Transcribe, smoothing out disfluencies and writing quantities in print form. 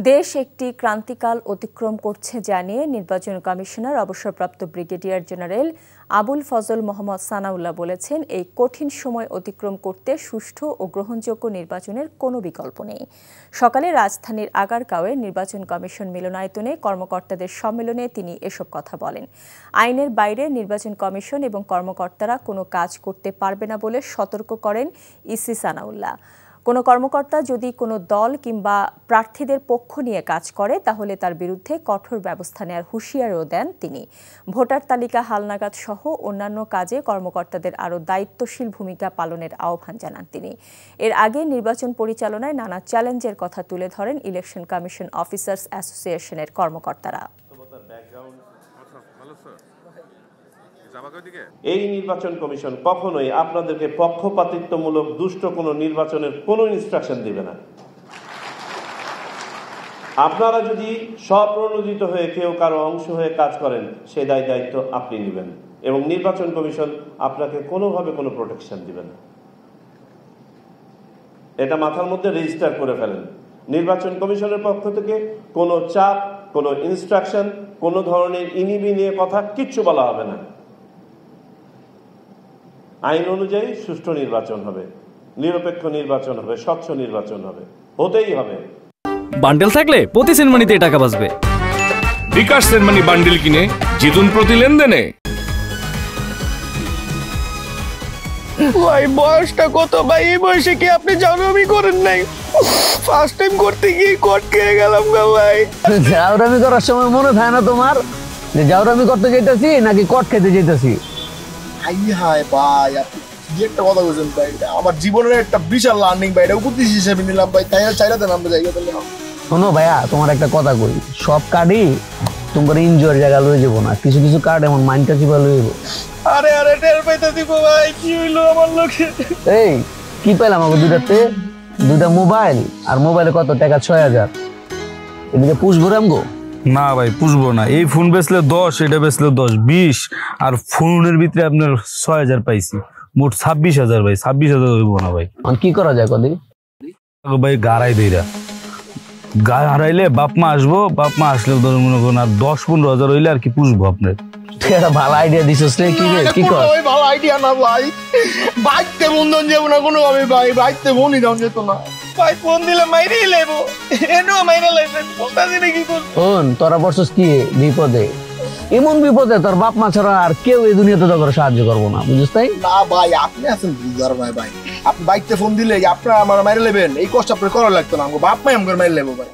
দেশ একটি ক্রান্তিকাল অতিক্রম করছে জানিয়ে নির্বাচন কমিশনার অবসরপ্রাপ্ত ব্রিগেডিয়ার জেনারেল আবুল ফজল মোহাম্মদ সানাউল্লাহ বলেছেন, এই কঠিন সময় অতিক্রম করতে সুষ্ঠু ও গ্রহণযোগ্য নির্বাচনের কোনো বিকল্প নেই। সকালে রাজধানীর আগারগাঁওয়ে নির্বাচন কমিশন মিলনায়তনে কর্মকর্তাদের সম্মেলনে তিনি এসব কথা বলেন। আইনের বাইরে নির্বাচন কমিশন এবং কর্মকর্তারা কোনো কাজ করতে পারবে না বলে সতর্ক করেন ইসি সানাউল্লাহ। কোনো কর্মকর্তা যদি কোনো দল কিংবা প্রার্থীদের পক্ষ নিয়ে কাজ করে তাহলে তার বিরুদ্ধে কঠোর ব্যবস্থা নেওয়ার হুঁশিয়ারিও দেন তিনি। ভোটার তালিকা হালনাগাদ সহ অন্যান্য কাজে কর্মকর্তাদের আরও দায়িত্বশীল ভূমিকা পালনের আহ্বান জানান তিনি। এর আগে নির্বাচন পরিচালনায় নানা চ্যালেঞ্জের কথা তুলে ধরেন ইলেকশন কমিশন অফিসার্স অ্যাসোসিয়েশনের কর্মকর্তারা। এই নির্বাচন কমিশন কখনোই আপনাদেরকে পক্ষপাতিত্বমূলক দুষ্ট কোনো নির্বাচনের কোনো ইনস্ট্রাকশন দিবে না। আপনারা যদি স্বপ্রণোদিত হয়ে কেউ কারো অংশ হয়ে কাজ করেন, সেই দায়িত্ব আপনি নেবেন এবং নির্বাচন কমিশন আপনাকে কোনোভাবে কোনো প্রোটেকশন দিবে না। এটা মাথার মধ্যে রেজিস্টার করে ফেলেন। নির্বাচন কমিশনের পক্ষ থেকে কোনো চাপ, কোনো ইনস্ট্রাকশন, কোনো ধরনের ইনিবিনিয়ে কথা কিচ্ছু বলা হবে না। আইন অনুযায়ী সুষ্ঠু নির্বাচন হবে, নিরপেক্ষ নির্বাচন হবে, স্বচ্ছ নির্বাচন হবে, হতেই হবে। বান্ডেল থাকলে প্রতি সেনমানিতে টাকা বাঁচবে। বিকাশ সেনমানি বান্ডেল কিনে জিতুন প্রতি লেনদেনে। ভাই বয়সটা কত ভাই? এই বয়সে কি আপনি জাউরামি করেন নাই? ফার্স্ট টাইম করতে গিয়ে কট খেয়ে গেলাম গা ভাই। জাউরামি করার সময় মনে থাকে না তোমার যে জাউরামি করতে যেতেছি নাকি কট খেতে যেতেছি? হাই ভাই, আপনি কি একটা কথা বলছেন ভাই? আমার জীবনের একটা বিশাল লার্নিং ভাই, এটা উপদেশ হিসেবে নিলাম ভাই। তাই চাইরা দেন আমরা জায়গা দিলে। শোনো ভাইয়া, তোমার একটা কথা কই, সব কার্ডই তোমার এনজয়ের জায়গা লয়ে যাবো না, কিছু কিছু কার্ড এমন মাইন্ডটা চিপা লয়ে যাবো। আরে টের পাইতে দিব ভাই, কি হইলো আমার লোকে? এই কি পাইলাম আমাকে দুইটা মোবাইল, আর মোবাইলে কত টাকা? ৬,০০০। এদিকে পুষবো রামগো? না ভাই পুষবো না। এই ফোন বেচলে ১০, এটা বেচলে ১০, ২০, আর ফোনের ভিতরে আপনার ৬,০০০ পাইছি, মোট ২৬,০০০ ভাই। ২৬,০০০ হইব না ভাই। কি করা যায় কদি ভাই? গাড়াই দেইরা গা হারাইলে বাপ মা আসবো, বাপ মা আসলে ধরুন মনে করুন আর ১০-১৫,০০০ হইলে আর কি পুষবো আপনার। একটা ভালো আইডিয়া দিছিস রে। কি কর? ভালো আইডিয়া না ভাই, বাইতে বন্ধন যাবো না কোনো ভাবে ভাই, বাইতে বনি দাও যেত না ভাই। ফোন দিলে মাইরেই লেবো, এনো মাইরে লাইছেন বলতাছি না কি করব। শোন, তোরা বসছিস কি বিপদে? এমন বিপদে তোর বাপ মা ছাড়া আর কেউ এই দুনিয়াতে তোকে সাহায্য করবো না, বুঝিস তাই না ভাই? আপনি আছেন বুঝার ভাই। ভাই আপনি বাইতে ফোন দিলে আপনারা আমার মাইরে লেবেন, এই কষ্ট আপনার করা লাগতো না। বাপ মাই আমার মাইরে লেবো ভাই।